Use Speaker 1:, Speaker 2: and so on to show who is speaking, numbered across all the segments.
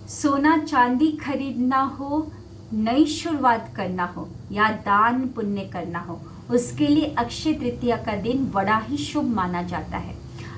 Speaker 1: सोना चांदी खरीदना हो, नई शुरुआत करना हो या दान पुण्य करना हो, उसके लिए अक्षय तृतीया का दिन बड़ा ही शुभ माना जाता है।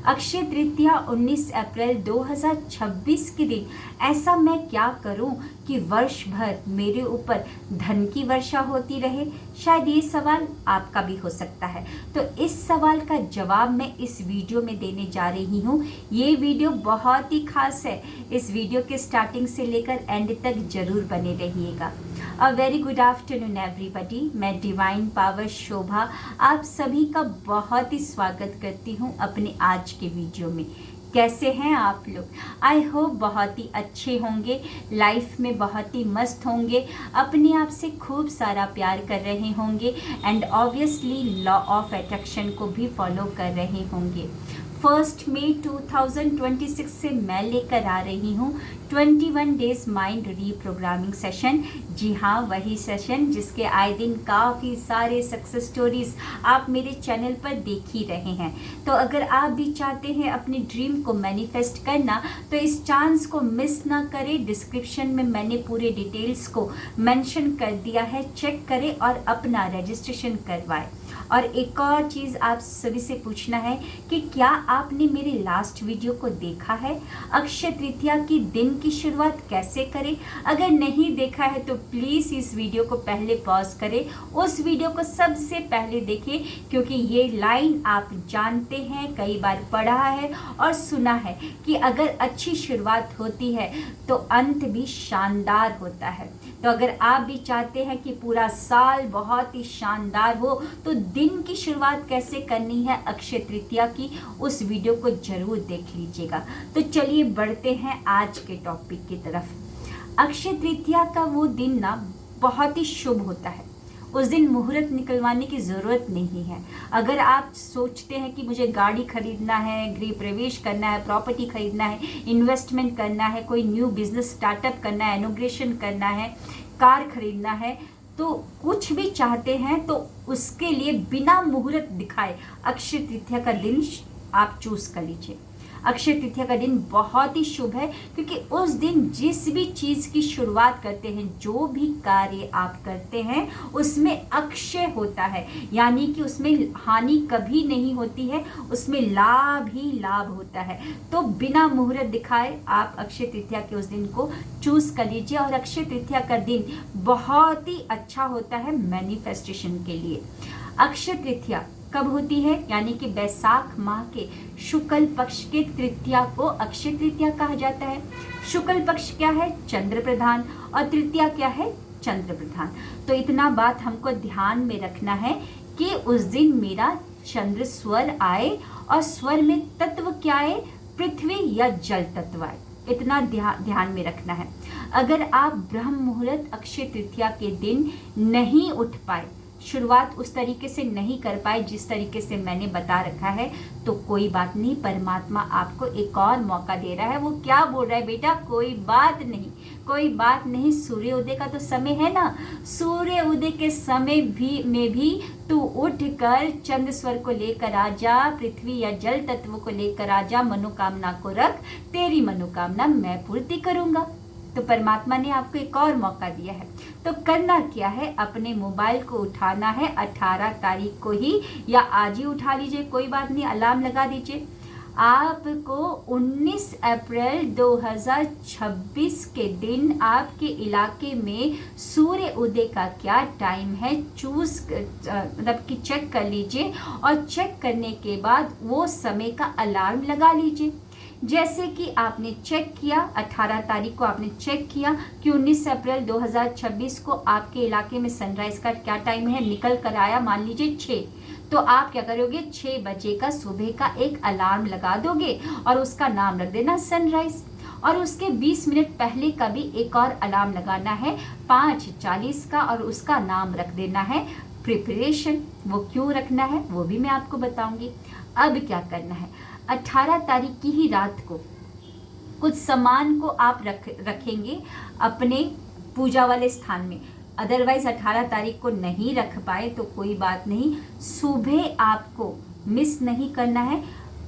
Speaker 1: अक्षय तृतीया 19 अप्रैल 2026 के दिन ऐसा मैं क्या करूं कि वर्ष भर मेरे ऊपर धन की वर्षा होती रहे? शायद ये सवाल आपका भी हो सकता है। तो इस सवाल का जवाब मैं इस वीडियो में देने जा रही हूँ। ये वीडियो बहुत ही खास है। इस वीडियो के स्टार्टिंग से लेकर एंड तक जरूर बने रहिएगा। A very good afternoon everybody. मैं डिवाइन पावर शोभा आप सभी का बहुत ही स्वागत करती हूँ अपने आज के वीडियो में। कैसे हैं आप लोग? आई होप बहुत ही अच्छे होंगे, लाइफ में बहुत ही मस्त होंगे, अपने आप से खूब सारा प्यार कर रहे होंगे and obviously law of attraction को भी फॉलो कर रहे होंगे। 1 मई 2026 से मैं लेकर आ रही हूँ 21 डेज माइंड रीप्रोग्रामिंग सेशन। जी हाँ, वही सेशन जिसके आए दिन काफ़ी सारे सक्सेस स्टोरीज आप मेरे चैनल पर देख ही रहे हैं। तो अगर आप भी चाहते हैं अपने ड्रीम को मैनिफेस्ट करना तो इस चांस को मिस ना करें। डिस्क्रिप्शन में मैंने पूरे डिटेल्स को मेंशन कर दिया है, चेक करें और अपना रजिस्ट्रेशन करवाएं। और एक और चीज़ आप सभी से पूछना है कि क्या आपने मेरे लास्ट वीडियो को देखा है? अक्षय तृतीया की दिन की शुरुआत कैसे करें? अगर नहीं देखा है तो प्लीज़ इस वीडियो को पहले पॉज करें, उस वीडियो को सबसे पहले देखें, क्योंकि ये लाइन आप जानते हैं, कई बार पढ़ा है और सुना है कि अगर अच्छी शुरुआत होती है तो अंत भी शानदार होता है। तो अगर आप भी चाहते हैं कि पूरा साल बहुत ही शानदार हो तो दिन की शुरुआत कैसे करनी है अक्षय तृतीया की, उस वीडियो को जरूर देख लीजिएगा। तो चलिए बढ़ते हैं आज के टॉपिक की तरफ। अक्षय तृतीया का वो दिन ना बहुत ही शुभ होता है। उस दिन मुहूर्त निकलवाने की ज़रूरत नहीं है। अगर आप सोचते हैं कि मुझे गाड़ी खरीदना है, गृह प्रवेश करना है, प्रॉपर्टी खरीदना है, इन्वेस्टमेंट करना है, कोई न्यू बिजनेस स्टार्टअप करना है, इनॉग्रेशन करना है, कार खरीदना है, तो कुछ भी चाहते हैं तो उसके लिए बिना मुहूर्त दिखाए अक्षय तृतीया का दिन आप चूज कर लीजिए। अक्षय तृतीया का दिन बहुत ही शुभ है, क्योंकि उस दिन जिस भी चीज़ की शुरुआत करते हैं, जो भी कार्य आप करते हैं उसमें अक्षय होता है, यानी कि उसमें हानि कभी नहीं होती है, उसमें लाभ ही लाभ होता है। तो बिना मुहूर्त दिखाए आप अक्षय तृतीया के उस दिन को चूज कर लीजिए। और अक्षय तृतीया का दिन बहुत ही अच्छा होता है मैनिफेस्टेशन के लिए। अक्षय तृतीया कब होती है? यानी कि बैसाख माह के शुक्ल पक्ष के तृतीया को अक्षय तृतीया कहा जाता है। शुक्ल पक्ष क्या है? चंद्र प्रधान। और तृतीया क्या है? चंद्र प्रधान। तो इतना बात हमको ध्यान में रखना है कि उस दिन मेरा चंद्र स्वर आए, और स्वर में तत्व क्या आए? पृथ्वी या जल तत्व आए। इतना ध्यान में रखना है। अगर आप ब्रह्म मुहूर्त अक्षय तृतीया के दिन नहीं उठ पाए, शुरुआत उस तरीके से नहीं कर पाए जिस तरीके से मैंने बता रखा है, तो कोई बात नहीं, परमात्मा आपको एक और मौका दे रहा है। वो क्या बोल रहा है? बेटा कोई बात नहीं, कोई बात नहीं, सूर्य उदय का तो समय है ना, सूर्य उदय के समय में भी तू उठ कर चंद्र स्वर को लेकर आ जा, पृथ्वी या जल तत्व को लेकर आ जा, मनोकामना को रख, तेरी मनोकामना मैं पूर्ति करूंगा। तो परमात्मा ने आपको एक और मौका दिया है। तो करना क्या है? अपने मोबाइल को उठाना है 18 तारीख को ही, या आज ही उठा लीजिए, कोई बात नहीं, अलार्म लगा दीजिए। आपको 19 अप्रैल 2026 के दिन आपके इलाके में सूर्य उदय का क्या टाइम है चूज मतलब कि चेक कर लीजिए, और चेक करने के बाद वो समय का अलार्म लगा लीजिए। जैसे कि आपने चेक किया, 18 तारीख को आपने चेक किया कि 19 अप्रैल 2026 को आपके इलाके में सनराइज का क्या टाइम है, निकल कर आया मान लीजिए 6, तो आप क्या करोगे? 6 बजे का सुबह का एक अलार्म लगा दोगे और उसका नाम रख देना सनराइज। और उसके 20 मिनट पहले का भी एक और अलार्म लगाना है 5:40 का, और उसका नाम रख देना है प्रिपरेशन। वो क्यों रखना है वो भी मैं आपको बताऊंगी। अब क्या करना है? 18 तारीख की ही रात को कुछ सामान को आप रखेंगे अपने पूजा वाले स्थान में। अदरवाइज 18 तारीख को नहीं रख पाए तो कोई बात नहीं, सुबह आपको मिस नहीं करना है।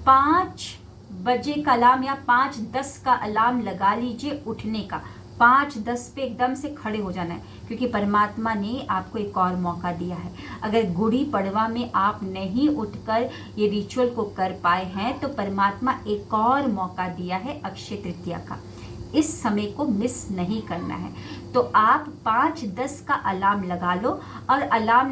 Speaker 1: 5 बजे का अलार्म या 5:10 का अलार्म लगा लीजिए उठने का। 5:10 पे एकदम से खड़े हो जाना है, क्योंकि परमात्मा ने आपको एक और मौका दिया है। अगर गुड़ी पड़वा में आप नहीं उठकर ये रिचुअल को कर पाए हैं तो परमात्मा एक और मौका दिया है अक्षय तृतीया का। इस समय को मिस नहीं करना है। तो आप 5:10 का अलार्म लगा लो, और अलार्म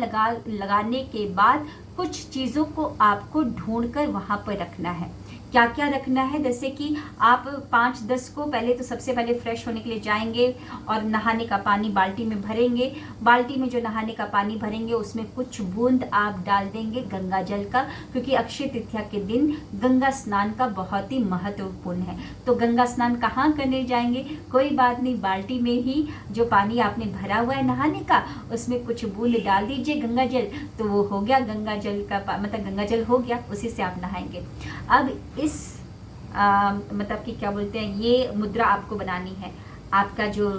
Speaker 1: लगाने के बाद कुछ चीज़ों को आपको ढूंढकर वहाँ पर रखना है। क्या क्या रखना है, जैसे कि आप 5:10 को पहले तो सबसे पहले फ्रेश होने के लिए जाएंगे और नहाने का पानी बाल्टी में भरेंगे। बाल्टी में जो नहाने का पानी भरेंगे उसमें कुछ बूंद आप डाल देंगे गंगा जल का, क्योंकि अक्षय तृतीया के दिन गंगा स्नान का बहुत ही महत्वपूर्ण है। तो गंगा स्नान कहाँ करने जाएंगे, कोई बात नहीं, बाल्टी में ही जो पानी आपने भरा हुआ है नहाने का उसमें कुछ बूंद डाल दीजिए गंगा जल, तो वो हो गया गंगा जल का मतलब गंगा जल हो गया, उसी से आप नहाएंगे। अब इस मतलब कि क्या बोलते हैं, ये मुद्रा आपको बनानी है। आपका जो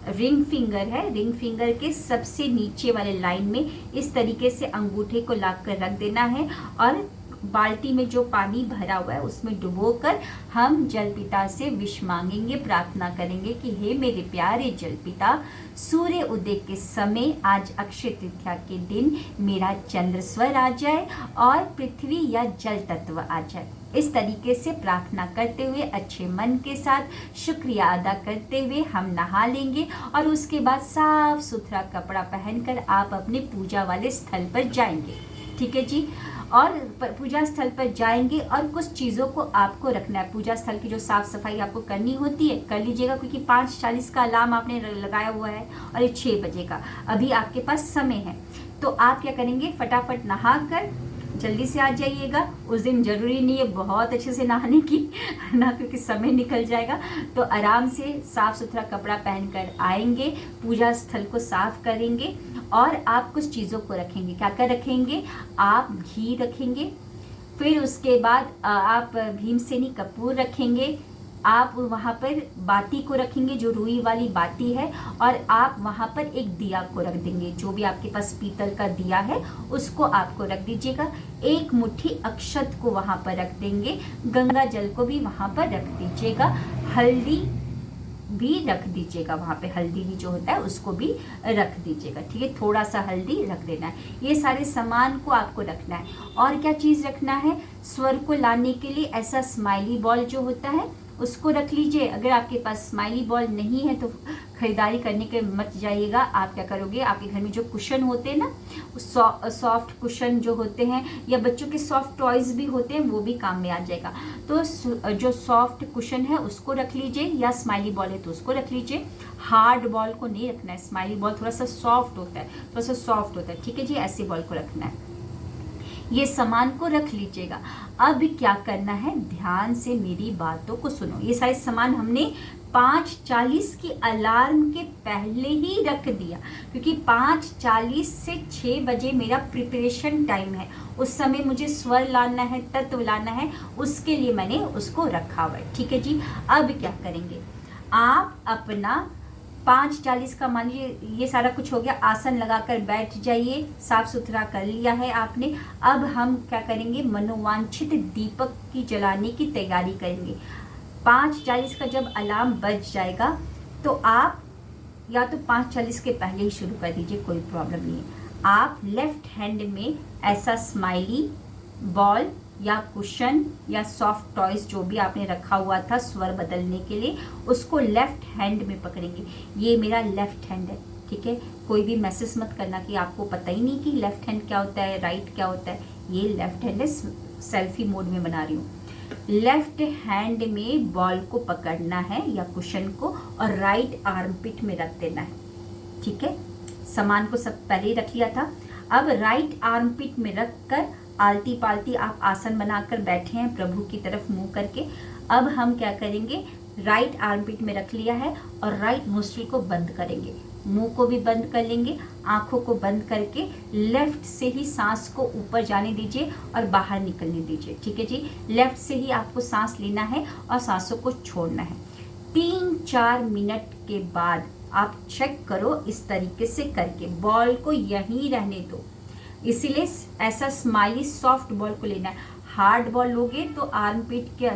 Speaker 1: रिंग फिंगर है, रिंग फिंगर के सबसे नीचे वाले लाइन में इस तरीके से अंगूठे को लाकर रख देना है, और बाल्टी में जो पानी भरा हुआ है उसमें डुबोकर हम जलपिता से विश मांगेंगे, प्रार्थना करेंगे कि हे मेरे प्यारे जलपिता, सूर्य उदय के समय आज अक्षय तृतीया के दिन मेरा चंद्र स्वर आ जाए और पृथ्वी या जल तत्व आ जाए। इस तरीके से प्रार्थना करते हुए अच्छे मन के साथ शुक्रिया अदा करते हुए हम नहा लेंगे, और उसके बाद साफ सुथरा कपड़ा पहनकर आप अपने पूजा वाले स्थल पर जाएंगे। ठीक है जी। और पूजा स्थल पर जाएंगे और कुछ चीज़ों को आपको रखना है। पूजा स्थल की जो साफ़ सफाई आपको करनी होती है कर लीजिएगा, क्योंकि 5:40 का अलार्म आपने लगाया हुआ है और ये 6 बजे का अभी आपके पास समय है। तो आप क्या करेंगे, फटाफट नहा कर जल्दी से आ जाइएगा। उस दिन ज़रूरी नहीं है बहुत अच्छे से नहाने की ना, क्योंकि समय निकल जाएगा। तो आराम से साफ़ सुथरा कपड़ा पहनकर आएंगे, पूजा स्थल को साफ करेंगे, और आप कुछ चीज़ों को रखेंगे। क्या क्या रखेंगे, आप घी रखेंगे, फिर उसके बाद आप भीमसेनी कपूर रखेंगे, आप वहाँ पर बाती को रखेंगे जो रुई वाली बाती है, और आप वहाँ पर एक दिया को रख देंगे, जो भी आपके पास पीतल का दिया है उसको आपको रख दीजिएगा। एक मुट्ठी अक्षत को वहाँ पर रख देंगे, गंगा जल को भी वहाँ पर रख दीजिएगा, हल्दी भी रख दीजिएगा, वहाँ पे हल्दी भी जो होता है उसको भी रख दीजिएगा। ठीक है, थोड़ा सा हल्दी रख देना है। ये सारे सामान को आपको रखना है। और क्या चीज़ रखना है, स्वर को लाने के लिए ऐसा स्माइली बॉल जो होता है उसको रख लीजिए। अगर आपके पास स्माइली बॉल नहीं है तो खरीदारी करने के मत जाइएगा। आप क्या करोगे, आपके घर में जो कुशन होते हैं ना, सॉफ्ट कुशन जो होते हैं, या बच्चों के सॉफ्ट टॉयज़ भी होते हैं, वो भी काम में आ जाएगा। तो जो सॉफ्ट कुशन है उसको रख लीजिए, या स्माइली बॉल है तो उसको रख लीजिए। हार्ड बॉल को नहीं रखना है, स्माइली बॉल थोड़ा सा सॉफ्ट होता है, थोड़ा सा सॉफ्ट होता है। ठीक है जी, ऐसे बॉल को रखना है। ये सामान को रख लीजिएगा। अब क्या करना है, ध्यान से मेरी बातों को सुनो। ये सारे सामान हमने 5:40 की अलार्म के पहले ही रख दिया, क्योंकि 5:40 से 6 बजे मेरा प्रिपरेशन टाइम है। उस समय मुझे स्वर लाना है, तत्व लाना है, उसके लिए मैंने उसको रखा हुआ है। ठीक है जी। अब क्या करेंगे, आप अपना 5:40 का मान लीजिए ये सारा कुछ हो गया, आसन लगाकर बैठ जाइए, साफ सुथरा कर लिया है आपने। अब हम क्या करेंगे, मनोवांछित दीपक की जलाने की तैयारी करेंगे। 5:40 का जब अलार्म बज जाएगा तो आप या तो 5:40 के पहले ही शुरू कर दीजिए, कोई प्रॉब्लम नहीं है। आप लेफ्ट हैंड में ऐसा स्माइली बॉल या कुशन या सॉफ्ट टॉयज जो भी आपने रखा हुआ था स्वर बदलने के लिए, उसको लेफ्ट हैंड में पकड़ेंगे। ये मेरा लेफ्ट हैंड है। ठीक है, कोई भी मैसेज मत करना कि आपको पता ही नहीं कि लेफ्ट हैंड क्या होता है, राइट क्या होता है। ये लेफ्ट हैंड है, सेल्फी मोड में बना रही हूँ। लेफ्ट हैंड में बॉल को पकड़ना है या कुशन को, और राइट आर्मपिट में रख देना है। ठीक है, सामान को सब पहले ही रख लिया था। अब राइट आर्मपिट में रख कर आलती पालती आप आसन बनाकर बैठे हैं प्रभु की तरफ मुंह करके। अब हम क्या करेंगे, राइट आर्मपिट में रख लिया है और राइट नोस्ट्रिल को बंद करेंगे, मुंह को भी बंद कर लेंगे, आंखों को बंद करके लेफ्ट से ही सांस को ऊपर जाने दीजिए और बाहर निकलने दीजिए। ठीक है जी, लेफ्ट से ही आपको सांस लेना है और सांसों को छोड़ना है। 3-4 मिनट के बाद आप चेक करो, इस तरीके से करके बॉल को यहीं रहने दो। इसीलिए ऐसा स्माइली सॉफ्ट बॉल को लेना है। हार्ड बॉल लोगे तो आर्म पिट के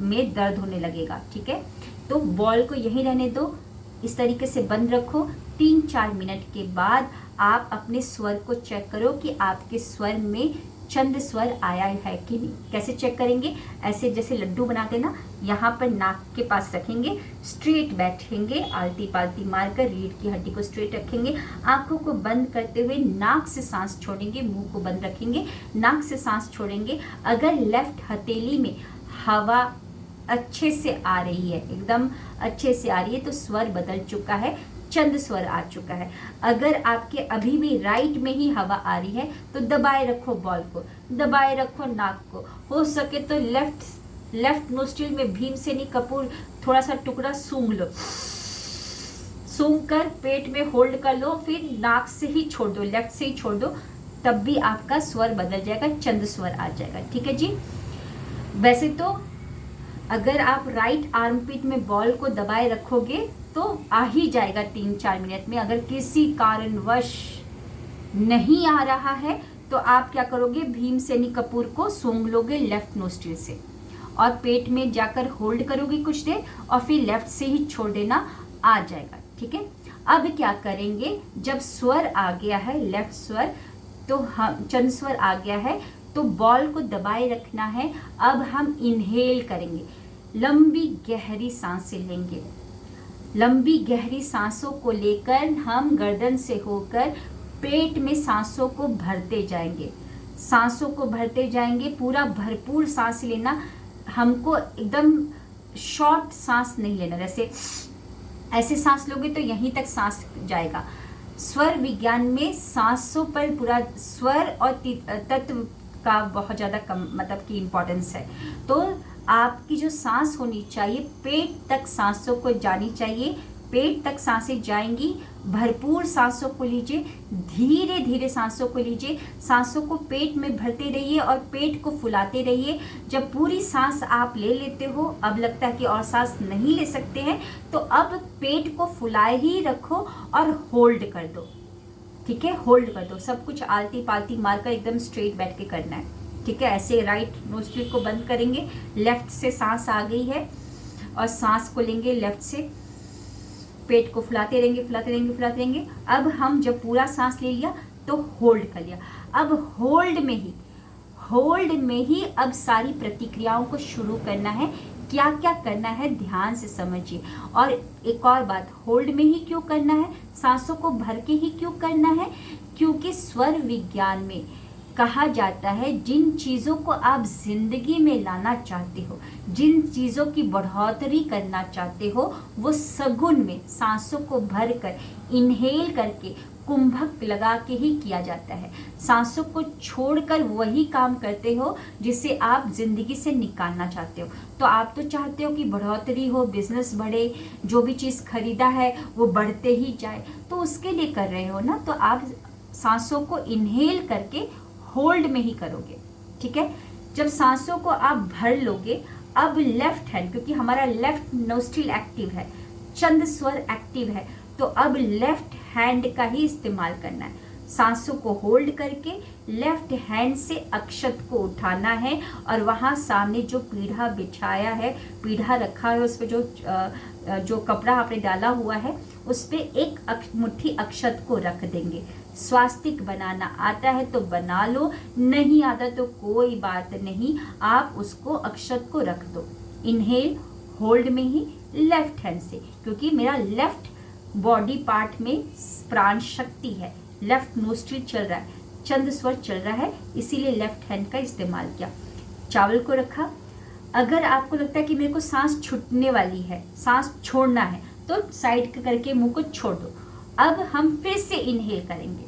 Speaker 1: में दर्द होने लगेगा, ठीक है। तो बॉल को यहीं रहने दो, इस तरीके से बंद रखो। 3-4 मिनट के बाद आप अपने स्वर को चेक करो कि आपके स्वर में चंद स्वर आया है कि नहीं। कैसे चेक करेंगे? ऐसे जैसे लड्डू बनाते ना, यहाँ पर नाक के पास रखेंगे, स्ट्रेट बैठेंगे, आलती पालती मारकर रीढ़ की हड्डी को स्ट्रेट रखेंगे, आंखों को बंद करते हुए नाक से सांस छोड़ेंगे, मुंह को बंद रखेंगे, नाक से सांस छोड़ेंगे। अगर लेफ्ट हथेली में हवा अच्छे से आ रही है, एकदम अच्छे से आ रही है, तो स्वर बदल चुका है, चंद स्वर आ चुका है। अगर आपके अभी भी राइट में ही हवा आ रही है तो दबाए रखो बॉल को, दबाए रखो नाक को। हो सके तो लेफ्ट नोस्ट्रिल में भीमसेनी कपूर थोड़ा सा टुकड़ा सूंघ लो, सूंघ कर पेट में होल्ड कर लो, फिर नाक से ही छोड़ दो, लेफ्ट से ही छोड़ दो, तब भी आपका स्वर बदल जाएगा, चंद स्वर आ जाएगा, ठीक है जी। वैसे तो अगर आप राइट आर्मपिट में बॉल को दबाए रखोगे तो आ ही जाएगा 3-4 मिनट में। अगर किसी कारणवश नहीं आ रहा है तो आप क्या करोगे, भीमसेनी कपूर को सूंघ लोगे लेफ्ट नोस्ट्रिल से और पेट में जाकर होल्ड करोगे कुछ देर और फिर लेफ्ट से ही छोड़ देना, आ जाएगा, ठीक है। अब क्या करेंगे, जब स्वर आ गया है लेफ्ट स्वर, तो हम चंद स्वर आ गया है तो बॉल को दबाए रखना है। अब हम इनहेल करेंगे, लंबी गहरी सांसें लेंगे। लंबी गहरी सांसों को लेकर हम गर्दन से होकर पेट में सांसों को भरते जाएंगे, सांसों को भरते जाएंगे। पूरा भरपूर सांस लेना, हमको एकदम शॉर्ट सांस नहीं लेना, जैसे ऐसे सांस लोगे तो यहीं तक सांस जाएगा। स्वर विज्ञान में सांसों पर पूरा स्वर और तत्व का बहुत ज़्यादा कम मतलब की इम्पोर्टेंस है। तो आपकी जो सांस होनी चाहिए, पेट तक सांसों को जानी चाहिए, पेट तक सांसें जाएंगी। भरपूर सांसों को लीजिए, धीरे धीरे सांसों को लीजिए, सांसों को पेट में भरते रहिए और पेट को फुलाते रहिए। जब पूरी सांस आप ले लेते हो, अब लगता है कि और सांस नहीं ले सकते हैं, तो अब पेट को फुलाए ही रखो और होल्ड कर दो, ठीक है, होल्ड कर दो। सब कुछ आलती पालती मारकर एकदम स्ट्रेट बैठ के करना है, ठीक है। ऐसे राइट नोस्ट्रिल को बंद करेंगे, लेफ्ट से सांस आ गई है और सांस को लेंगे लेफ्ट से, पेट को फुलाते रहेंगे, फुलाते रहेंगे, फुलाते रहेंगे। अब हम जब पूरा सांस ले लिया तो होल्ड कर लिया। अब होल्ड में ही अब सारी प्रतिक्रियाओं को शुरू करना है। क्या क्या करना है ध्यान से समझिए। और एक और बात, होल्ड में ही क्यों करना है, सांसों को भर के ही क्यों करना है, क्योंकि स्वर विज्ञान में कहा जाता है जिन चीज़ों को आप जिंदगी में लाना चाहते हो, जिन चीज़ों की बढ़ोतरी करना चाहते हो, वो सगुन में सांसों को भर कर इनहेल करके कुंभक लगा के ही किया जाता है। सांसों को छोड़कर वही काम करते हो जिसे आप जिंदगी से निकालना चाहते हो। तो आप तो चाहते हो कि बढ़ोतरी हो, बिजनेस बढ़े, जो भी चीज़ खरीदा है वो बढ़ते ही जाए, तो उसके लिए कर रहे हो ना। तो आप सांसों को इनहेल करके होल्ड में ही करोगे, ठीक है। जब सांसों को आप भर लोगे, अब लेफ्ट हैंड, क्योंकि हमारा लेफ्ट नोस्ट्रिल एक्टिव है, चंद स्वर एक्टिव है, तो अब लेफ्ट हैंड का ही इस्तेमाल करना है। सांसों को होल्ड करके लेफ्ट हैंड से अक्षत को उठाना है और वहाँ सामने जो पीढ़ा बिछाया है, पीढ़ा रखा है, उस पर जो कपड़ा आपने डाला हुआ है उस पर एक मुट्ठी अक्षत को रख देंगे। स्वास्तिक बनाना आता है तो बना लो, नहीं आता तो कोई बात नहीं, आप उसको अक्षत को रख दो। इनहेल होल्ड में ही लेफ्ट हैंड से, क्योंकि मेरा लेफ्ट बॉडी पार्ट में प्राण शक्ति है, लेफ्ट नोस्ट्रिल चल रहा है, चंद स्वर चल रहा है, इसीलिए लेफ्ट हैंड का इस्तेमाल किया। चावल को रखा। अगर आपको लगता है कि मेरे को सांस छूटने वाली है, सांस छोड़ना है, तो साइड करके मुंह को छोड़ दो। अब हम फिर से इनहेल करेंगे,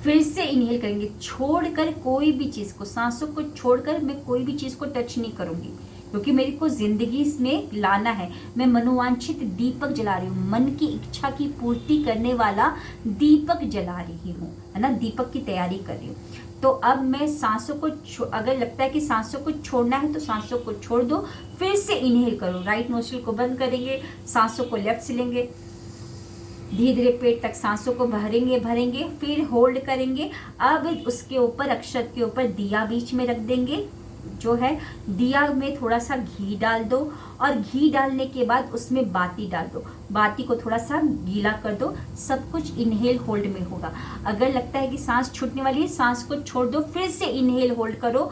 Speaker 1: फिर से इनहेल करेंगे, छोड़कर कोई भी चीज़ को, सांसों को छोड़कर मैं कोई भी चीज़ को टच नहीं करूँगी, क्योंकि मेरे को जिंदगी में लाना है। मैं मनोवांछित दीपक जला रही हूँ, मन की इच्छा की पूर्ति करने वाला दीपक जला रही हूँ, है ना, दीपक की तैयारी कर रही हूँ। तो अब मैं सांसों को अगर लगता है कि सांसों को छोड़ना है तो सांसों को छोड़ दो, फिर से इनहेल करो। राइट नोस्ट्रिल को बंद करेंगे, सांसों को लेफ्ट से लेंगे, धीरे धीरे पेट तक सांसों को भरेंगे भरेंगे, फिर होल्ड करेंगे। अब उसके ऊपर, अक्षत के ऊपर दिया बीच में रख देंगे। जो है दिया में थोड़ा सा घी डाल दो, और घी डालने के बाद उसमें बाती डाल दो। बाती को थोड़ा सा गीला कर दो। सब कुछ इनहेल होल्ड में होगा। अगर लगता है कि सांस छूटने वाली है, सांस को छोड़ दो, फिर से इनहेल होल्ड करो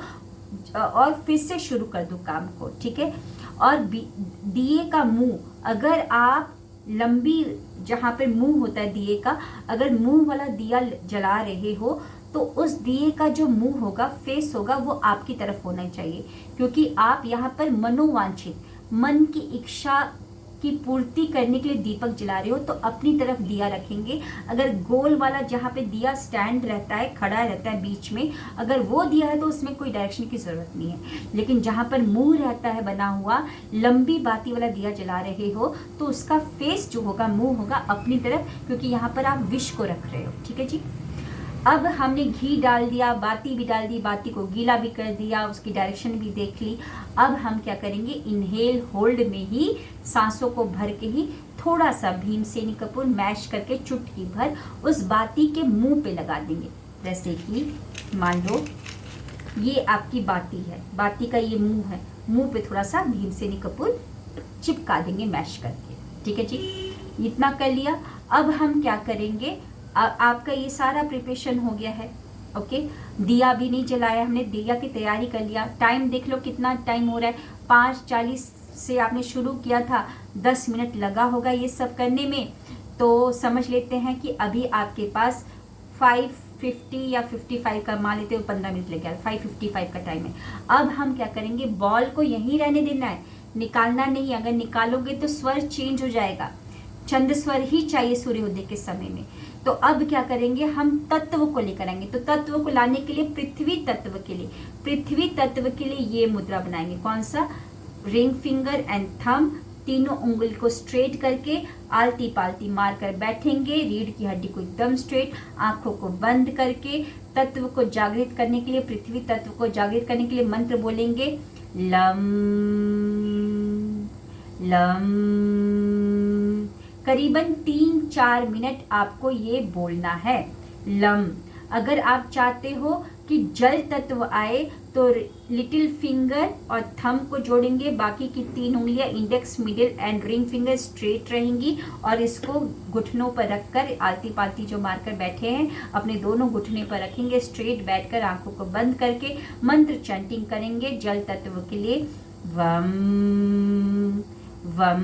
Speaker 1: और फिर से शुरू कर दो काम को, ठीक है। और दिए का मुंह, अगर आप लंबी, जहाँ पे मुंह होता है दिए का, अगर मुंह वाला दिया जला रहे हो तो उस दिए का जो मुंह होगा, फेस होगा, वो आपकी तरफ होना चाहिए, क्योंकि आप यहाँ पर मनोवांछित, मन की इच्छा की पूर्ति करने के लिए दीपक जला रहे हो, तो अपनी तरफ दिया रखेंगे। अगर गोल वाला जहाँ पे दिया स्टैंड रहता है, खड़ा रहता है बीच में, अगर वो दिया है तो उसमें कोई डायरेक्शन की जरूरत नहीं है। लेकिन जहाँ पर मुंह रहता है बना हुआ, लंबी बाती वाला दिया जला रहे हो, तो उसका फेस जो होगा, मुंह होगा अपनी तरफ, क्योंकि यहाँ पर आप विष को रख रहे हो, ठीक है जी। अब हमने घी डाल दिया, बाती भी डाल दी, बाती को गीला भी कर दिया, उसकी डायरेक्शन भी देख ली। अब हम क्या करेंगे, इनहेल होल्ड में ही सांसों को भर के ही थोड़ा सा भीमसेनी कपूर मैश करके चुटकी भर उस बाती के मुंह पे लगा देंगे। जैसे कि मान लो ये आपकी बाती है, बाती का ये मुंह है, मुंह पे थोड़ा सा भीमसेनी कपूर चिपका देंगे मैश करके, ठीक है जी। इतना कर लिया। अब हम क्या करेंगे, आपका ये सारा प्रिपरेशन हो गया है, ओके। दिया भी नहीं जलाया हमने, दिया की तैयारी कर लिया। टाइम देख लो कितना टाइम हो रहा है, 5:40 से आपने शुरू किया था, 10 मिनट लगा होगा ये सब करने में। तो समझ लेते हैं कि अभी आपके पास 5:50 या 55 का, मान लेते हो 15 मिनट लग गया, 5:55 का टाइम है। अब हम क्या करेंगे, बॉल को यहीं रहने देना है, निकालना नहीं। अगर निकालोगे तो स्वर चेंज हो जाएगा, छंद स्वर ही चाहिए सूर्योदय के समय में। तो अब क्या करेंगे, हम तत्व को लेकर आएंगे। तो तत्व को लाने के लिए, पृथ्वी तत्व के लिए ये मुद्रा बनाएंगे। कौन सा, रिंग फिंगर एंड थंब, तीनों उंगली को स्ट्रेट करके आलती पालती मार कर बैठेंगे। रीढ़ की हड्डी को एकदम स्ट्रेट, आंखों को बंद करके तत्व को जागृत करने के लिए, पृथ्वी तत्व को जागृत करने के लिए मंत्र बोलेंगे, लम लम। करीबन 3-4 मिनट आपको ये बोलना है, लम। अगर आप चाहते हो कि जल तत्व आए तो लिटिल फिंगर और थंब को जोड़ेंगे, बाकी की 3 उंगलियां index, middle and ring finger straight रहेंगी, और इसको घुटनों पर रखकर आलती पालती जो मारकर बैठे हैं, अपने दोनों घुटने पर रखेंगे, स्ट्रेट बैठकर आंखों को बंद करके मंत्र चैंटिंग करेंगे जल तत्व के लिए, वम वम।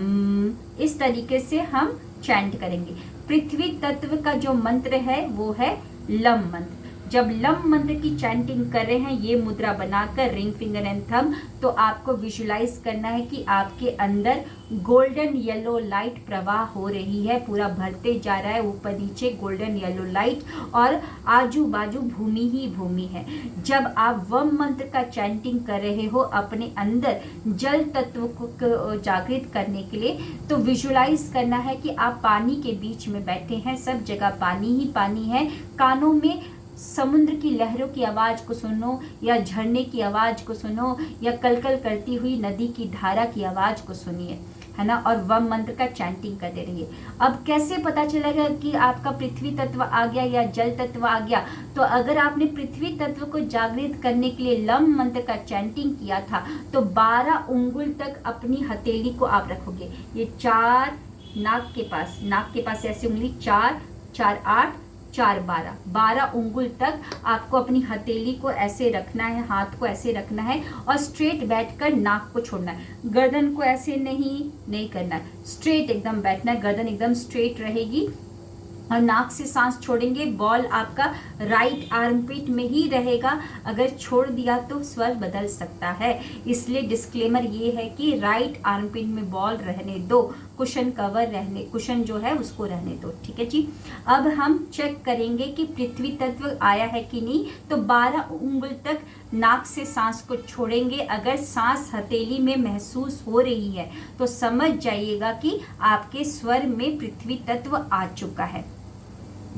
Speaker 1: इस तरीके से हम चैंट करेंगे। पृथ्वी तत्व का जो मंत्र है वो है लम मंत्र। जब लम मंत्र की चैंटिंग कर रहे हैं, ये मुद्रा बनाकर रिंग फिंगर एंड थंब, तो आपको विजुलाइज करना है कि आपके अंदर गोल्डन येलो लाइट प्रवाह हो रही है, पूरा भरते जा रहा है, ऊपर नीचे गोल्डन येलो लाइट, और आजू बाजू भूमि ही भूमि है। जब आप वम मंत्र का चैंटिंग कर रहे हो अपने अंदर जल तत्व को जागृत करने के लिए, तो विजुलाइज करना है कि आप पानी के बीच में बैठे हैं, सब जगह पानी ही पानी है। कानों में समुद्र की लहरों की आवाज को सुनो, या झरने की आवाज को सुनो, या कलकल करती हुई नदी की धारा की आवाज को सुनिए, है ना, और वम मंत्र का चैंटिंग करते रहिए। अब कैसे पता चलेगा कि आपका पृथ्वी तत्व आ गया या जल तत्व आ गया? तो अगर आपने पृथ्वी तत्व को जागृत करने के लिए लम मंत्र का चैंटिंग किया था, तो 12 उंगल तक अपनी हथेली को आप रखोगे, ये 4 नाक के पास ऐसी उंगली, 4 4 8 4 12 उंगल तक आपको अपनी हथेली को ऐसे रखना है, हाथ को ऐसे रखना है, और स्ट्रेट बैठकर नाक को छोड़ना है। गर्दन को ऐसे नहीं करना है, स्ट्रेट एकदम बैठना है, गर्दन एकदम स्ट्रेट रहेगी, और नाक से सांस छोड़ेंगे। बॉल आपका राइट आर्मपिट में ही रहेगा, अगर छोड़ दिया तो स्वर बदल सकता है, इसलिए डिस्क्लेमर ये है कि राइट आर्मपिट में बॉल रहने दो, कुशन कवर रहने, कुशन जो है उसको रहने दो, ठीक है जी। अब हम चेक करेंगे कि पृथ्वी तत्व आया है कि नहीं, तो 12 उंगल तक नाक से सांस को छोड़ेंगे। अगर सांस हथेली में महसूस हो रही है तो समझ जाइएगा कि आपके स्वर में पृथ्वी तत्व आ चुका है।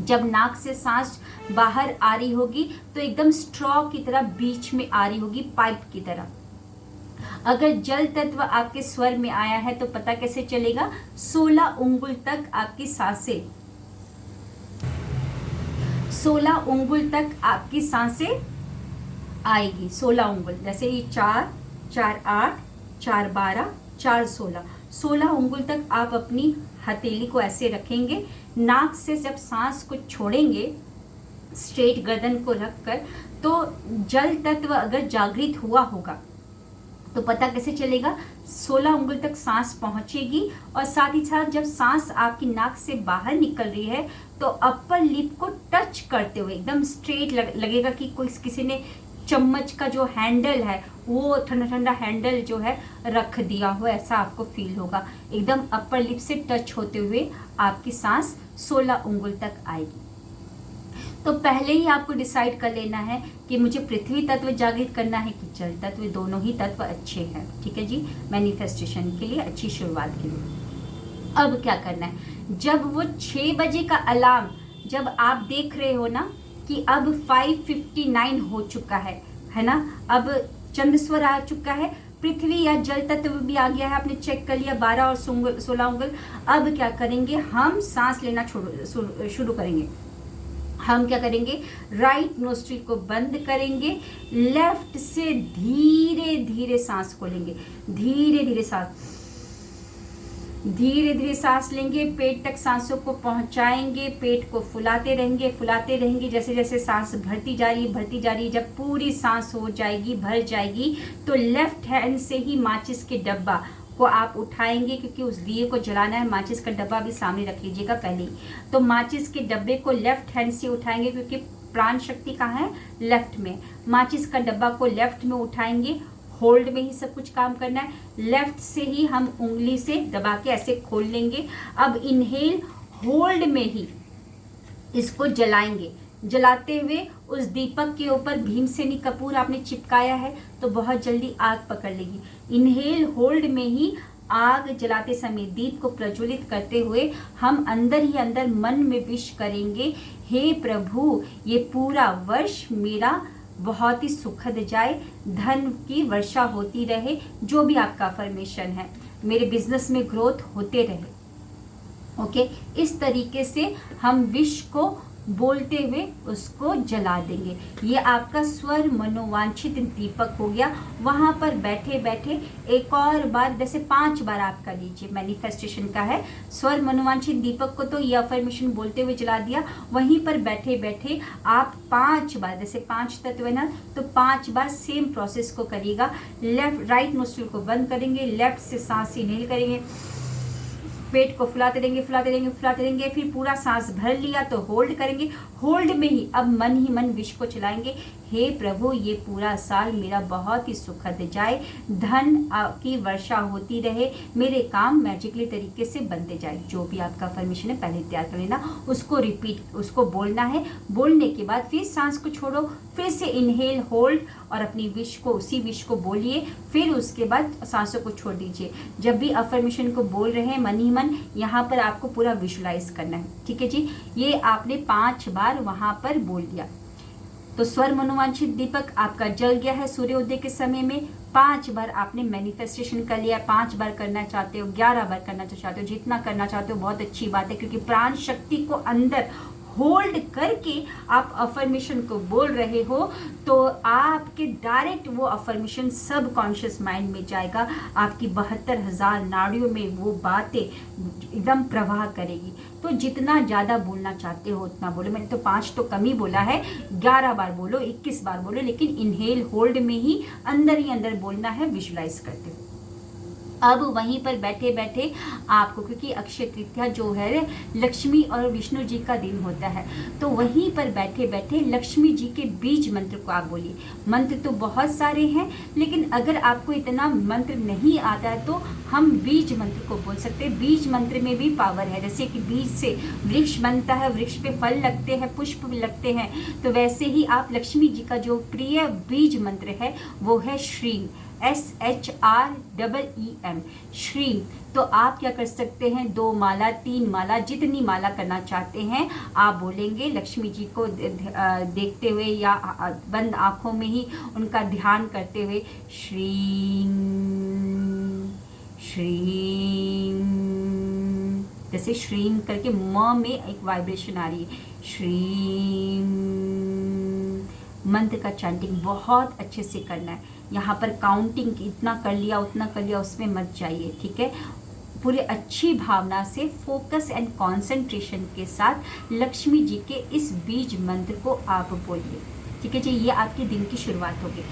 Speaker 1: जब नाक से सांस बाहर आ रही होगी तो एकदम स्ट्रॉ की तरह बीच में आ रही होगी, पाइप की तरह। अगर जल तत्व आपके स्वर में आया है तो पता कैसे चलेगा? 16 उंगल तक आपकी सांसें 16 उंगल तक आपकी सांसें आएगी। 16 उंगल, जैसे ये 4, 4 8, 4 12, 4 16, 16 उंगल तक आप अपनी हथेली को ऐसे रखेंगे। नाक से जब सांस को छोड़ेंगे स्ट्रेट गर्दन को रखकर, तो जल तत्व अगर जागृत हुआ होगा तो पता कैसे चलेगा? 16 उंगल तक सांस पहुंचेगी और साथ ही साथ जब सांस आपकी नाक से बाहर निकल रही है तो अपर लिप को टच करते हुए एकदम स्ट्रेट लगेगा कि कोई किसी ने चम्मच का जो हैंडल है वो ठंडा ठंडा हैंडल जो है रख दिया हो, ऐसा आपको फील होगा। एकदम अपर लिप से टच होते हुए आपकी सांस 16 उंगल तक आएगी। तो पहले ही आपको डिसाइड कर लेना है कि मुझे पृथ्वी तत्व जागृत करना है कि जल तत्व, दोनों ही तत्व अच्छे हैं। ठीक है जी, मैनिफेस्टेशन के लिए, अच्छी शुरुआत के लिए। अब क्या करना है, जब वो 6 बजे का अलार्म, जब आप देख रहे हो ना कि अब 5:59 हो चुका है ना, अब चंद्र स्वर आ चुका है, पृथ्वी या जल तत्व भी आ गया है, आपने चेक कर लिया 12 और 16 उंगल। अब क्या करेंगे, हम सांस लेना शुरू करेंगे। हम क्या करेंगे, राइट नोस्ट्रिल को बंद करेंगे, लेफ्ट से धीरे धीरे सांस को लेंगे, धीरे धीरे सांस लेंगे, पेट तक सांसों को पहुंचाएंगे, पेट को फुलाते रहेंगे। जैसे जैसे सांस भरती जा रही, जब पूरी सांस हो जाएगी, भर जाएगी, तो लेफ्ट हैंड से ही माचिस के डब्बा को आप उठाएंगे, क्योंकि उस दिए को जलाना है। माचिस का डब्बा भी सामने रख लीजिएगा पहले ही। तो माचिस के डब्बे को लेफ्ट हैंड से उठाएंगे, क्योंकि प्राण शक्ति कहाँ है, लेफ्ट में। माचिस का डब्बा को लेफ्ट में उठाएंगे, होल्ड में ही सब कुछ काम करना है। लेफ्ट से ही हम उंगली से दबा के ऐसे खोल लेंगे। अब इनहेल, होल्ड में ही इसको जलाएंगे। जलाते हुए उस दीपक के ऊपर भीमसेनी कपूर आपने चिपकाया है तो बहुत जल्दी आग पकड़ लेगी। इनहेल, होल्ड में ही आग जलाते समय दीप को प्रज्वलित करते हुए हम अंदर ही अंदर मन में विश करेंगे, हे प्रभु, ये पूरा वर्ष मेरा बहुत ही सुखद जाए, धन की वर्षा होती रहे, जो भी आपका अफर्मेशन है, मेरे बिजनेस में ग्रोथ होते रहे। ओके, इस तरीके से हम विश को बोलते हुए उसको जला देंगे। ये आपका स्वर मनोवांछित दीपक हो गया। वहां पर बैठे बैठे एक और बार, जैसे 5 बार आप कर लीजिए, मैनिफेस्टेशन का है। स्वर मनोवांछित दीपक को तो ये अफर्मेशन बोलते हुए जला दिया। वहीं पर बैठे बैठे आप 5 बार, जैसे 5 तत्व है ना, तो 5 बार सेम प्रोसेस को करिएगा। राइट नोस्ट्रिल को बंद करेंगे, लेफ्ट से सांस इनहेल करेंगे, पेट को फुलाते रहेंगे, फिर पूरा सांस भर लिया तो होल्ड करेंगे। होल्ड में ही अब मन ही मन विश को चलाएंगे, हे प्रभु, ये पूरा साल मेरा बहुत ही सुखद जाए, धन की वर्षा होती रहे, मेरे काम मैजिकली तरीके से बनते जाए। जो भी आपका अफर्मेशन है पहले तैयार कर लेना, उसको रिपीट, उसको बोलना है। बोलने के बाद फिर सांस को छोड़ो, फिर से इनहेल, होल्ड और अपनी विश को, उसी विश को बोलिए। फिर उसके बाद सांसों को छोड़ दीजिए। जब भी अफर्मेशन को बोल रहे हैं मन ही मन, यहाँ पर आपको पूरा विजुलाइज करना है। ठीक है जी, ये आपने 5 बार वहां पर बोल दिया। तो स्वर मनोवांछित दीपक आपका जल गया है सूर्योदय के समय में। 5 बार आपने मैनिफेस्टेशन कर लिया। 5 बार करना चाहते हो, 11 बार करना चाहते हो, जितना करना चाहते हो बहुत अच्छी बात है, क्योंकि प्राण शक्ति को अंदर होल्ड करके आप अफर्मेशन को बोल रहे हो, तो आपके डायरेक्ट वो अफर्मेशन सब कॉन्शियस माइंड में जाएगा। आपकी 72,000 नाड़ियों में वो बातें एकदम प्रवाह करेगी। तो जितना ज़्यादा बोलना चाहते हो उतना बोलो। मैंने तो 5 तो कम ही बोला है, 11 बार बोलो, 21 बार बोलो, लेकिन इनहेल, होल्ड में ही अंदर बोलना है, विजुलाइज करते हुए। अब वहीं पर बैठे बैठे आपको, क्योंकि अक्षय तृतीया जो है लक्ष्मी और विष्णु जी का दिन होता है, तो वहीं पर बैठे बैठे लक्ष्मी जी के बीज मंत्र को आप बोलिए। मंत्र तो बहुत सारे हैं, लेकिन अगर आपको इतना मंत्र नहीं आता है तो हम बीज मंत्र को बोल सकते हैं। बीज मंत्र में भी पावर है, जैसे कि बीज से वृक्ष बनता है, वृक्ष पे फल लगते हैं, पुष्प लगते हैं, तो वैसे ही आप लक्ष्मी जी का जो प्रिय बीज मंत्र है वो है श्रीम, SHREEM, श्रीम। तो आप क्या कर सकते हैं, 2 माला, 3 माला, जितनी माला करना चाहते हैं आप बोलेंगे। लक्ष्मी जी को देखते हुए या बंद आंखों में ही उनका ध्यान करते हुए, श्रीम श्रीम जैसे श्रीम करके म में एक वाइब्रेशन आ रही है, श्रीम। मंत्र का चैंटिंग बहुत अच्छे से करना है। यहाँ पर काउंटिंग इतना कर लिया उतना कर लिया उसमें मत जाइए, ठीक है। पूरी अच्छी भावना से फोकस एंड कंसंट्रेशन के साथ लक्ष्मी जी के इस बीज मंत्र को आप बोलिए, ठीक है जी। ये आपके दिन की शुरुआत होगी,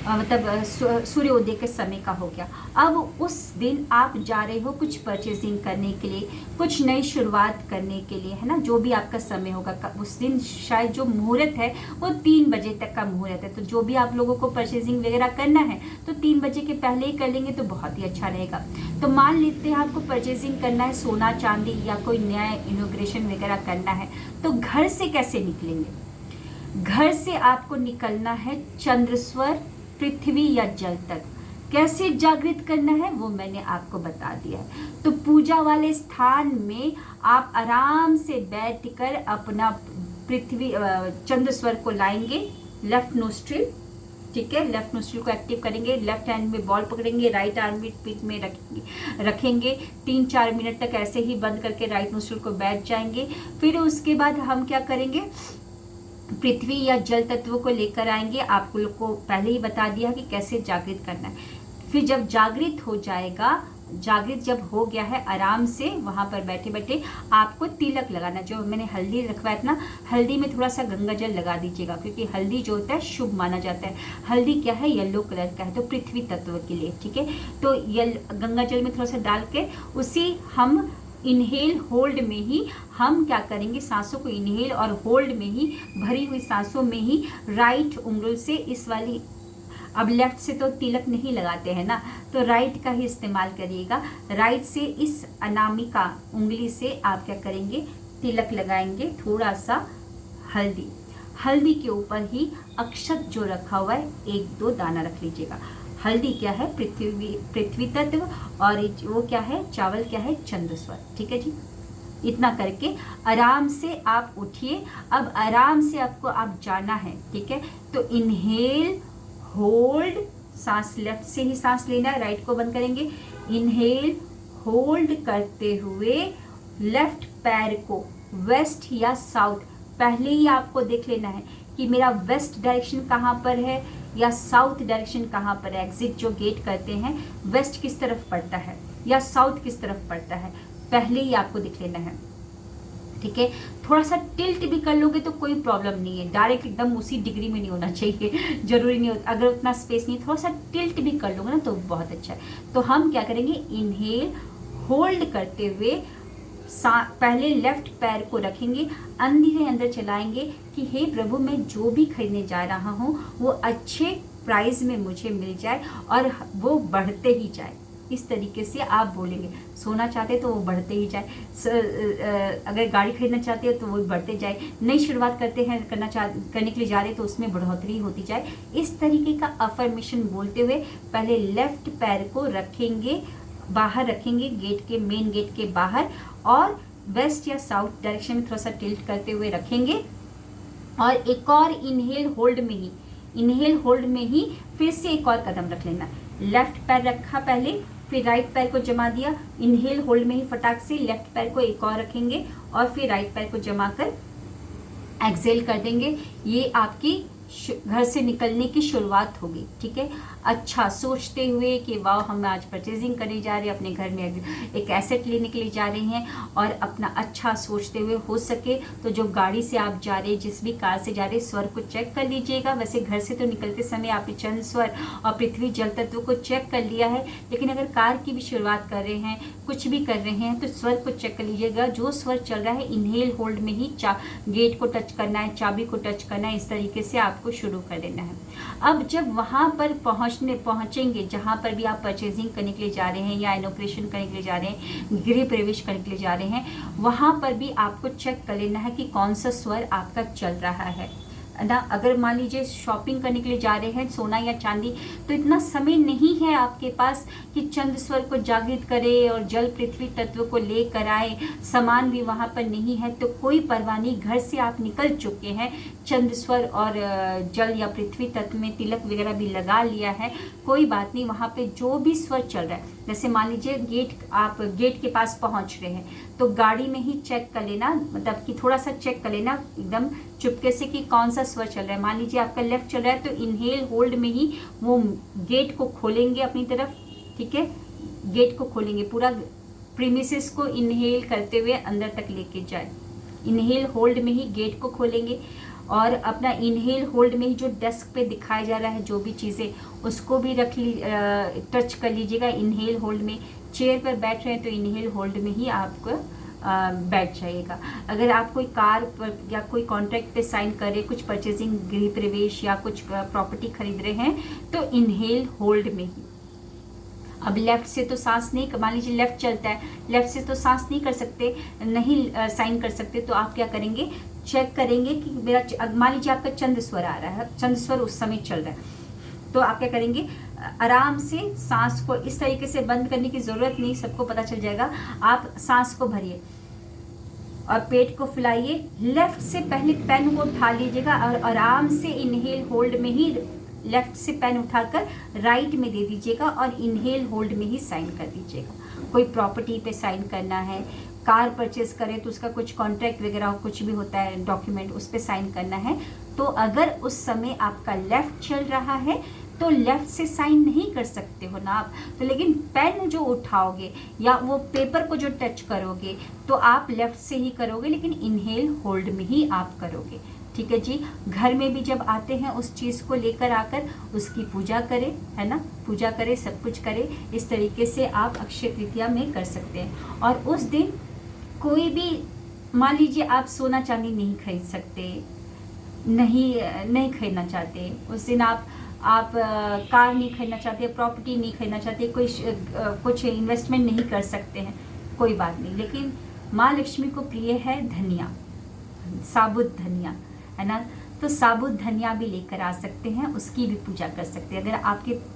Speaker 1: मतलब सूर्योदय के समय का हो गया। अब उस दिन आप जा रहे हो कुछ परचेजिंग करने के लिए, कुछ नई शुरुआत करने के लिए, है ना। जो भी आपका समय होगा उस दिन, शायद जो मुहूर्त है वो 3 बजे तक का मुहूर्त है, तो जो भी आप लोगों को परचेजिंग वगैरह करना है तो 3 बजे के पहले ही कर लेंगे तो बहुत ही अच्छा रहेगा। तो मान लेते हैं आपको परचेजिंग करना है सोना चांदी या कोई नया इनॉग्रेशन वगैरह करना है, तो घर से कैसे निकलेंगे? घर से आपको निकलना है चंद्रस्वर, पृथ्वी या जल तक। कैसे जागृत करना है वो मैंने आपको बता दिया है। तो पूजा वाले स्थान में आप आराम से बैठकर अपना पृथ्वी चंद्रस्वर को लाएंगे, लेफ्ट नोस्ट्रिल, ठीक है। लेफ्ट नोस्ट्रिल को एक्टिव करेंगे, लेफ्ट हैंड में बॉल पकड़ेंगे, राइट आर्म में पीठ में रखेंगे 3-4 मिनट तक ऐसे ही बंद करके राइट नोस्ट्रिल को बैठ जाएंगे। फिर उसके बाद हम क्या करेंगे, पृथ्वी या जल तत्व को लेकर आएंगे। आपको लोग को पहले ही बता दिया कि कैसे जागृत करना है। फिर जब जागृत हो जाएगा, जागृत जब हो गया है, आराम से वहाँ पर बैठे बैठे आपको तिलक लगाना। जो मैंने हल्दी रखवाया था ना, हल्दी में थोड़ा सा गंगा जल लगा दीजिएगा, क्योंकि हल्दी जो होता है शुभ माना जाता है। हल्दी क्या है, येलो कलर का है, तो पृथ्वी तत्व के लिए, ठीक है। तो गंगा जल में थोड़ा सा डाल के उसी हम इनहेल होल्ड में ही हम क्या करेंगे, सांसों को इनहेल और होल्ड में ही, भरी हुई सांसों में ही राइट उंगली से इस वाली, अब लेफ्ट से तो तिलक नहीं लगाते हैं ना, तो राइट का ही इस्तेमाल करिएगा। राइट से इस अनामिका उंगली से आप क्या करेंगे, तिलक लगाएंगे। थोड़ा सा हल्दी के ऊपर ही अक्षत जो रखा हुआ है 1-2 दाना रख लीजिएगा। हल्दी क्या है, पृथ्वी तत्व, और वो क्या है, चावल क्या है, चंद्रस्वर, ठीक है जी। इतना करके आराम से आप उठिए। अब आराम से आपको आप जाना है, ठीक है। तो इनहेल होल्ड, सांस लेफ्ट से ही सांस लेना है, राइट को बंद करेंगे। इनहेल होल्ड करते हुए लेफ्ट पैर को वेस्ट या साउथ, पहले ही आपको देख लेना है कि मेरा वेस्ट डायरेक्शन कहाँ पर है या साउथ डायरेक्शन कहाँ पर है। एग्जिट जो गेट करते हैं, वेस्ट किस तरफ पड़ता है या साउथ किस तरफ पड़ता है, पहले ही आपको देख लेना है, ठीक है। थोड़ा सा टिल्ट भी कर लोगे तो कोई प्रॉब्लम नहीं है, डायरेक्ट एकदम उसी डिग्री में नहीं होना चाहिए, जरूरी नहीं होता। अगर उतना स्पेस नहीं, थोड़ा सा टिल्ट भी कर लोगे ना तो बहुत अच्छा है। तो हम क्या करेंगे, इनहेल होल्ड करते हुए पहले लेफ्ट पैर को रखेंगे, अंदर चलाएंगे कि हे प्रभु, मैं जो भी खरीदने जा रहा हूँ वो अच्छे प्राइस में मुझे मिल जाए और वो बढ़ते ही जाए। इस तरीके से आप बोलेंगे। सोना चाहते तो वो बढ़ते ही जाए, अगर गाड़ी खरीदना चाहते हो तो वो बढ़ते जाए, नई शुरुआत करने के लिए जा रहे तो उसमें बढ़ोतरी होती जाए। इस तरीके का अफर्मेशन बोलते हुए पहले लेफ्ट पैर को रखेंगे, बाहर रखेंगे, गेट के मेन गेट के बाहर, और वेस्ट या साउथ डायरेक्शन में थोड़ा सा टिल्ट करते हुए रखेंगे। और एक और इनहेल होल्ड में ही फिर से एक और कदम रख लेना। लेफ्ट पैर रखा पहले, फिर राइट पैर को जमा दिया, इनहेल होल्ड में ही फटाक से लेफ्ट पैर को एक और रखेंगे और फिर राइट पैर को जमा कर एक्सेल कर देंगे। ये आपकी घर से निकलने की शुरुआत होगी, ठीक है। अच्छा सोचते हुए कि वाह, हम आज परचेजिंग करने जा रहे हैं, अपने घर में एक एसेट लेने के लिए जा रहे हैं, और अपना अच्छा सोचते हुए, हो सके तो जो गाड़ी से आप जा रहे हैं, जिस भी कार से जा रहे हैं, स्वर को चेक कर लीजिएगा। वैसे घर से तो निकलते समय आपने चंद्र स्वर और पृथ्वी जल तत्व को चेक कर लिया है, लेकिन अगर कार की भी शुरुआत कर रहे हैं, कुछ भी कर रहे हैं, तो स्वर को चेक कर लीजिएगा। जो स्वर चल रहा है, इनहेल होल्ड में ही गेट को टच करना है, चाबी को टच करना है, इस तरीके से आपको शुरू कर देना है। अब जब वहाँ पर पहुँचेंगे जहाँ पर भी आप परचेजिंग करने के लिए जा रहे हैं या इनॉग्रेशन करने के लिए जा रहे हैं, गृह प्रवेश करने के लिए जा रहे हैं, वहाँ पर भी आपको चेक कर लेना है कि कौन सा स्वर आपका चल रहा है ना। अगर मान लीजिए शॉपिंग करने के लिए जा रहे हैं, सोना या चांदी, तो इतना समय नहीं है आपके पास कि चंद्र स्वर को जागृत करे और जल पृथ्वी तत्व को लेकर आए, सामान भी वहाँ पर नहीं है, तो कोई परवाह नहीं। घर से आप निकल चुके हैं चंद्र स्वर और जल या पृथ्वी तत्व में तिलक वगैरह भी लगा लिया है, कोई बात नहीं। वहाँ पे जो भी स्वर चल रहा है, जैसे मान लीजिए आप गेट के पास पहुँच रहे हैं, तो गाड़ी में ही चेक कर लेना, मतलब कि थोड़ा सा चेक कर लेना एकदम चुपके से कि कौन सा स्वर चल रहा है। मान लीजिए आपका लेफ्ट चल रहा है, तो इनहेल होल्ड में ही वो गेट को खोलेंगे अपनी तरफ, ठीक है, गेट को खोलेंगे, पूरा प्रीमिसेस को इनहेल करते हुए अंदर तक लेके जाए। इनहेल होल्ड में ही गेट को खोलेंगे और अपना इनहेल होल्ड में ही जो डेस्क पे दिखाया जा रहा है जो भी चीज़ें, उसको भी टच कर लीजिएगा इनहेल होल्ड में। चेयर पर बैठ रहे हैं तो इनहेल होल्ड में ही आपको बैठ जाइएगा। अगर आप कोई कार पर या कोई कॉन्ट्रैक्ट पे साइन कर रहे, कुछ परचेजिंग, गृह प्रवेश या कुछ प्रॉपर्टी खरीद रहे हैं, तो इनहेल होल्ड में ही। अब लेफ्ट से तो सांस नहीं, मान लीजिए लेफ्ट चलता है, लेफ्ट से तो सांस नहीं कर सकते, नहीं साइन कर सकते, तो आप क्या करेंगे, चेक करेंगे कि मेरा, मान लीजिए आपका चंद्र स्वर आ रहा है, चंद्र स्वर उस समय चल रहा है, तो आप क्या करेंगे, आराम से सांस को इस तरीके से बंद करने की ज़रूरत नहीं, सबको पता चल जाएगा। आप सांस को भरिए और पेट को फुलाइए, लेफ्ट से पहले पेन को उठा लीजिएगा और आराम से इनहेल होल्ड में ही लेफ्ट से पेन उठाकर राइट में दे दीजिएगा और इनहेल होल्ड में ही साइन कर दीजिएगा। कोई प्रॉपर्टी पे साइन करना है, कार परचेज करें तो उसका कुछ कॉन्ट्रैक्ट वगैरह कुछ भी होता है डॉक्यूमेंट, उस पर साइन करना है, तो अगर उस समय आपका लेफ्ट चल रहा है तो लेफ्ट से साइन नहीं कर सकते हो ना आप, तो लेकिन पेन जो उठाओगे या वो पेपर को जो टच करोगे तो आप लेफ्ट से ही करोगे, लेकिन इनहेल होल्ड में ही आप करोगे, ठीक है जी। घर में भी जब आते हैं उस चीज़ को लेकर आकर उसकी पूजा करें, है ना, पूजा करें, सब कुछ करें। इस तरीके से आप अक्षय तृतीया में कर सकते हैं। और उस दिन कोई भी, मान लीजिए आप सोना चांदी नहीं खरीद सकते, नहीं खरीदना चाहते, उस दिन आप कार नहीं खरीदना चाहते, प्रॉपर्टी नहीं खरीदना चाहते, कुछ इन्वेस्टमेंट नहीं कर सकते हैं, कोई बात नहीं, लेकिन माँ लक्ष्मी को प्रिय है धनिया, साबुत धनिया, है ना, तो साबुत धनिया भी लेकर आ सकते हैं, उसकी भी पूजा कर सकते हैं। अगर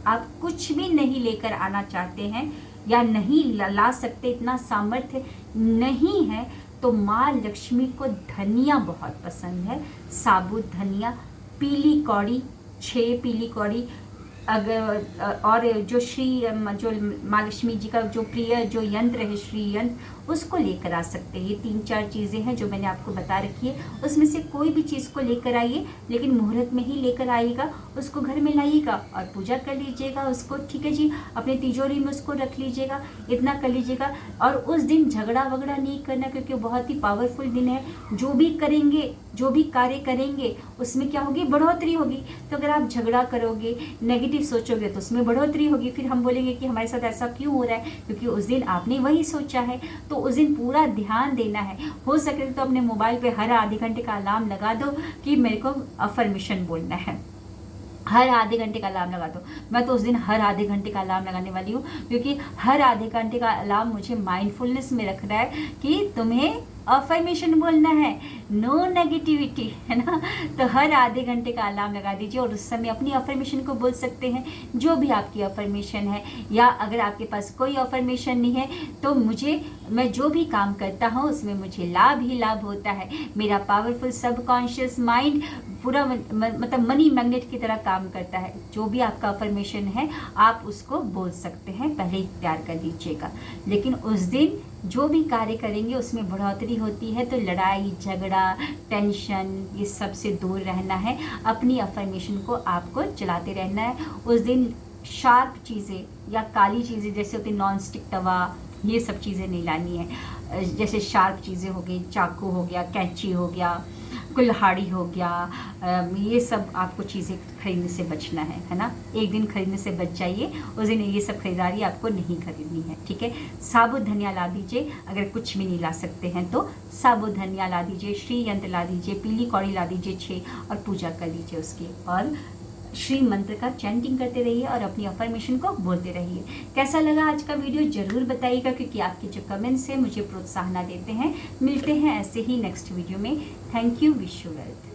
Speaker 1: आप कुछ भी नहीं लेकर आना चाहते हैं या नहीं ला सकते, इतना सामर्थ्य नहीं है, तो माँ लक्ष्मी को धनिया बहुत पसंद है, साबुत धनिया, पीली कौड़ी, 6 पीली कौड़ी, अगर और जो माँ लक्ष्मी जी का जो प्रिय जो यंत्र है, श्री यंत्र, उसको लेकर आ सकते हैं। ये 3-4 चीज़ें हैं जो मैंने आपको बता रखी है, उसमें से कोई भी चीज़ को लेकर आइए, लेकिन मुहूर्त में ही लेकर आइएगा, उसको घर में लाइएगा और पूजा कर लीजिएगा उसको, ठीक है जी। अपने तिजोरी में उसको रख लीजिएगा, इतना कर लीजिएगा। और उस दिन झगड़ा वगड़ा नहीं करना, क्योंकि बहुत ही पावरफुल दिन है। जो भी करेंगे, जो भी कार्य करेंगे उसमें क्या होगी, बढ़ोतरी होगी। तो अगर आप झगड़ा करोगे, नेगेटिव सोचोगे, तो उसमें बढ़ोतरी होगी। फिर हम बोलेंगे कि हमारे साथ ऐसा क्यों हो रहा है, क्योंकि उस दिन आपने वही सोचा है। तो उस दिन पूरा ध्यान देना है। हो सके तो अपने मोबाइल पे हर आधे घंटे का अलार्म लगा दो कि मेरे को अफर्मेशन बोलना है, हर आधे घंटे का अलार्म लगा दो। मैं तो उस दिन हर आधे घंटे का अलार्म लगाने वाली हूँ, क्योंकि हर आधे घंटे का अलार्म मुझे माइंडफुलनेस में रख रहा है कि तुम्हें अफर्मेशन बोलना है, नो नेगेटिविटी, है ना। तो हर आधे घंटे का अलार्म लगा दीजिए और उस समय अपनी अफर्मेशन को बोल सकते हैं, जो भी आपकी अफर्मेशन है। या अगर आपके पास कोई अफर्मेशन नहीं है तो मैं जो भी काम करता हूँ उसमें मुझे लाभ ही लाभ होता है। मेरा पावरफुल सबकॉन्शियस माइंड पूरा मतलब मनी मैग्नेट की तरह काम करता है। जो भी आपका अफर्मेशन है आप उसको बोल सकते हैं, पहले ही तैयार कर लीजिएगा। लेकिन उस दिन जो भी कार्य करेंगे उसमें बढ़ोतरी होती है, तो लड़ाई झगड़ा टेंशन ये सब से दूर रहना है। अपनी अफर्मेशन को आपको चलाते रहना है। उस दिन शार्प चीज़ें या काली चीज़ें जैसे होती नॉन स्टिक तवा, ये सब चीज़ें नहीं लानी है। जैसे शार्प चीज़ें हो गई, चाकू हो गया, कैंची हो गया, कुल्हाड़ी हो गया, ये सब आपको चीज़ें खरीदने से बचना है ना। एक दिन खरीदने से बच जाइए, उस दिन ये सब खरीदारी आपको नहीं खरीदनी है, ठीक है। साबुत धनिया ला दीजिए, अगर कुछ भी नहीं ला सकते हैं तो साबुत धनिया ला दीजिए, श्री यंत्र ला दीजिए, पीली कौड़ी ला दीजिए 6 और पूजा कर लीजिए उसकी। और श्री मंत्र का चैंटिंग करते रहिए और अपनी अफर्मेशन को बोलते रहिए। कैसा लगा आज का वीडियो ज़रूर बताइएगा, क्योंकि आपके जो कमेंट्स हैं मुझे प्रोत्साहन देते हैं। मिलते हैं ऐसे ही नेक्स्ट वीडियो में। Thank you, wish you well.